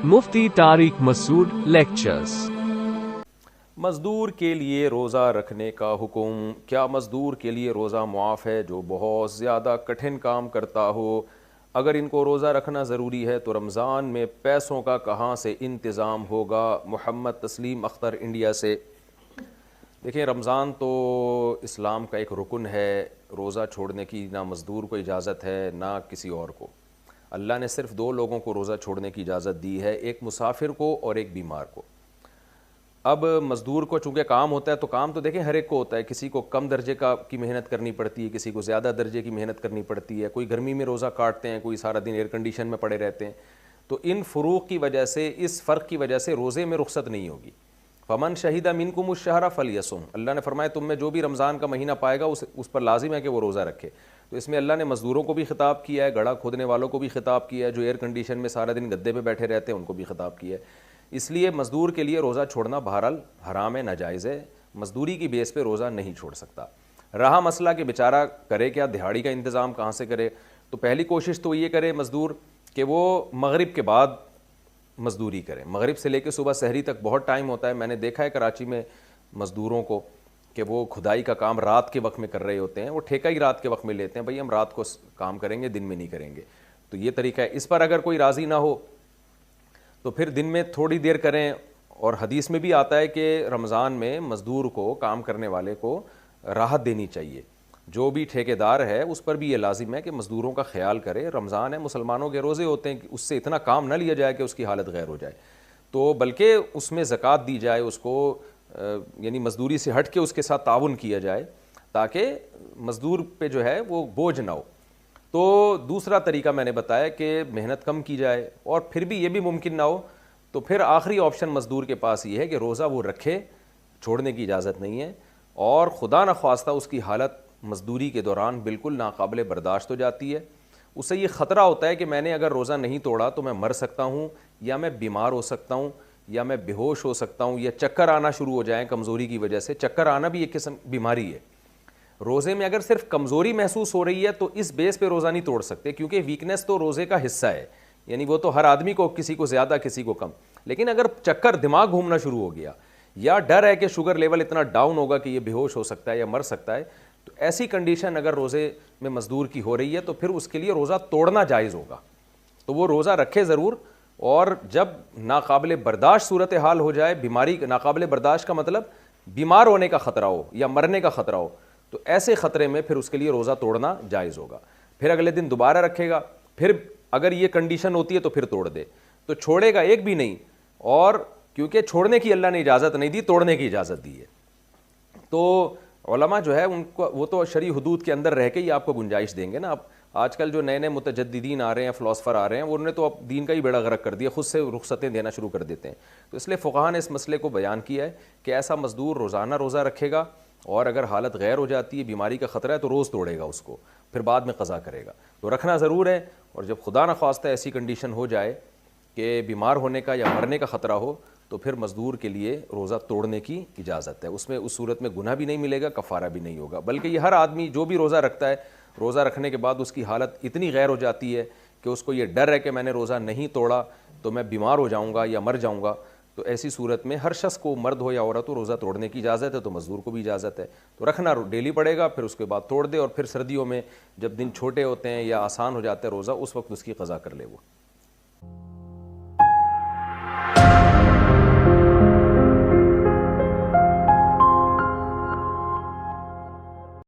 مفتی طارق مسعود lectures. مزدور کے لیے روزہ رکھنے کا حکم۔ کیا مزدور کے لیے روزہ معاف ہے جو بہت زیادہ کٹھن کام کرتا ہو؟ اگر ان کو روزہ رکھنا ضروری ہے تو رمضان میں پیسوں کا کہاں سے انتظام ہوگا؟ محمد تسلیم اختر انڈیا سے۔ دیکھیں، رمضان تو اسلام کا ایک رکن ہے، روزہ چھوڑنے کی نہ مزدور کو اجازت ہے نہ کسی اور کو۔ اللہ نے صرف دو لوگوں کو روزہ چھوڑنے کی اجازت دی ہے، ایک مسافر کو اور ایک بیمار کو۔ اب مزدور کو چونکہ کام ہوتا ہے تو کام تو دیکھیں ہر ایک کو ہوتا ہے، کسی کو کم درجے کی محنت کرنی پڑتی ہے، کسی کو زیادہ درجے کی محنت کرنی پڑتی ہے، کوئی گرمی میں روزہ کاٹتے ہیں، کوئی سارا دن ایئر کنڈیشن میں پڑے رہتے ہیں۔ تو ان فروق کی وجہ سے، اس فرق کی وجہ سے روزے میں رخصت نہیں ہوگی۔ فمن شہد منکم الشہر فلیصم، اللہ نے فرمایا تم میں جو بھی رمضان کا مہینہ پائے گا اس پر لازم ہے کہ وہ روزہ رکھے۔ تو اس میں اللہ نے مزدوروں کو بھی خطاب کیا ہے، گڑھا کھودنے والوں کو بھی خطاب کیا ہے، جو ایئر کنڈیشن میں سارا دن گدے پہ بیٹھے رہتے ہیں ان کو بھی خطاب کیا ہے۔ اس لیے مزدور کے لیے روزہ چھوڑنا بہرحال حرام ہے، ناجائز ہے، مزدوری کی بیس پہ روزہ نہیں چھوڑ سکتا۔ رہا مسئلہ کہ بیچارہ کرے کیا، دہاڑی کا انتظام کہاں سے کرے؟ تو پہلی کوشش تو یہ کرے مزدور کہ وہ مغرب کے بعد مزدوری کریں۔ مغرب سے لے کے صبح سحری تک بہت ٹائم ہوتا ہے۔ میں نے دیکھا ہے کراچی میں مزدوروں کو کہ وہ کھدائی کا کام رات کے وقت میں کر رہے ہوتے ہیں، وہ ٹھیکہ ہی رات کے وقت میں لیتے ہیں، بھائی ہم رات کو کام کریں گے، دن میں نہیں کریں گے۔ تو یہ طریقہ ہے۔ اس پر اگر کوئی راضی نہ ہو تو پھر دن میں تھوڑی دیر کریں، اور حدیث میں بھی آتا ہے کہ رمضان میں مزدور کو، کام کرنے والے کو راحت دینی چاہیے۔ جو بھی ٹھیکیدار ہے اس پر بھی یہ لازم ہے کہ مزدوروں کا خیال کرے۔ رمضان ہے، مسلمانوں کے روزے ہوتے ہیں، اس سے اتنا کام نہ لیا جائے کہ اس کی حالت غیر ہو جائے، تو بلکہ اس میں زکوٰۃ دی جائے، اس کو یعنی مزدوری سے ہٹ کے اس کے ساتھ تعاون کیا جائے تاکہ مزدور پہ جو ہے وہ بوجھ نہ ہو۔ تو دوسرا طریقہ میں نے بتایا کہ محنت کم کی جائے، اور پھر بھی یہ بھی ممکن نہ ہو تو پھر آخری آپشن مزدور کے پاس یہ ہے کہ روزہ وہ رکھے، چھوڑنے کی اجازت نہیں ہے، اور خدا نخواستہ اس کی حالت مزدوری کے دوران بالکل ناقابل برداشت ہو جاتی ہے، اسے یہ خطرہ ہوتا ہے کہ میں نے اگر روزہ نہیں توڑا تو میں مر سکتا ہوں، یا میں بیمار ہو سکتا ہوں، یا میں بے ہوش ہو سکتا ہوں، یا چکر آنا شروع ہو جائیں کمزوری کی وجہ سے۔ چکر آنا بھی ایک قسم بیماری ہے۔ روزے میں اگر صرف کمزوری محسوس ہو رہی ہے تو اس بیس پہ روزہ نہیں توڑ سکتے، کیونکہ ویکنس تو روزے کا حصہ ہے، یعنی وہ تو ہر آدمی کو، کسی کو زیادہ کسی کو کم۔ لیکن اگر چکر، دماغ گھومنا شروع ہو گیا، یا ڈر ہے کہ شوگر لیول اتنا ڈاؤن ہوگا کہ یہ بے ہوش ہو سکتا ہے یا مر سکتا ہے، تو ایسی کنڈیشن اگر روزے میں مزدور کی ہو رہی ہے تو پھر اس کے لیے روزہ توڑنا جائز ہوگا۔ تو وہ روزہ رکھے ضرور، اور جب ناقابل برداشت صورتحال ہو جائے، بیماری، ناقابل برداشت کا مطلب بیمار ہونے کا خطرہ ہو یا مرنے کا خطرہ ہو، تو ایسے خطرے میں پھر اس کے لیے روزہ توڑنا جائز ہوگا۔ پھر اگلے دن دوبارہ رکھے گا، پھر اگر یہ کنڈیشن ہوتی ہے تو پھر توڑ دے، تو چھوڑے گا ایک بھی نہیں، اور کیونکہ چھوڑنے کی اللہ نے اجازت نہیں دی، توڑنے کی اجازت دی ہے۔ تو علماء جو ہے ان کو، وہ تو شرعی حدود کے اندر رہ کے ہی آپ کو گنجائش دیں گے نا۔ اب آج کل جو نئے نئے متجددین آ رہے ہیں، فلاسفر آ رہے ہیں، انہوں نے تو اب دین کا ہی بیڑا غرق کر دیا، خود سے رخصتیں دینا شروع کر دیتے ہیں۔ تو اس لیے فقہاء نے اس مسئلے کو بیان کیا ہے کہ ایسا مزدور روزانہ روزہ رکھے گا، اور اگر حالت غیر ہو جاتی ہے، بیماری کا خطرہ ہے، تو روز توڑے گا اس کو، پھر بعد میں قضا کرے گا۔ تو رکھنا ضرور ہے، اور جب خدا نخواستہ ایسی کنڈیشن ہو جائے کہ بیمار ہونے کا یا مرنے کا خطرہ ہو تو پھر مزدور کے لیے روزہ توڑنے کی اجازت ہے۔ اس میں، اس صورت میں گناہ بھی نہیں ملے گا، کفارہ بھی نہیں ہوگا، بلکہ یہ ہر آدمی جو بھی روزہ رکھتا ہے، روزہ رکھنے کے بعد اس کی حالت اتنی غیر ہو جاتی ہے کہ اس کو یہ ڈر ہے کہ میں نے روزہ نہیں توڑا تو میں بیمار ہو جاؤں گا یا مر جاؤں گا، تو ایسی صورت میں ہر شخص کو، مرد ہو یا عورت ہو، روزہ توڑنے کی اجازت ہے، تو مزدور کو بھی اجازت ہے۔ تو رکھنا ڈیلی پڑے گا، پھر اس کے بعد توڑ دے، اور پھر سردیوں میں جب دن چھوٹے ہوتے ہیں یا آسان ہو جاتا ہے روزہ، اس وقت اس کی قضا کر لے وہ۔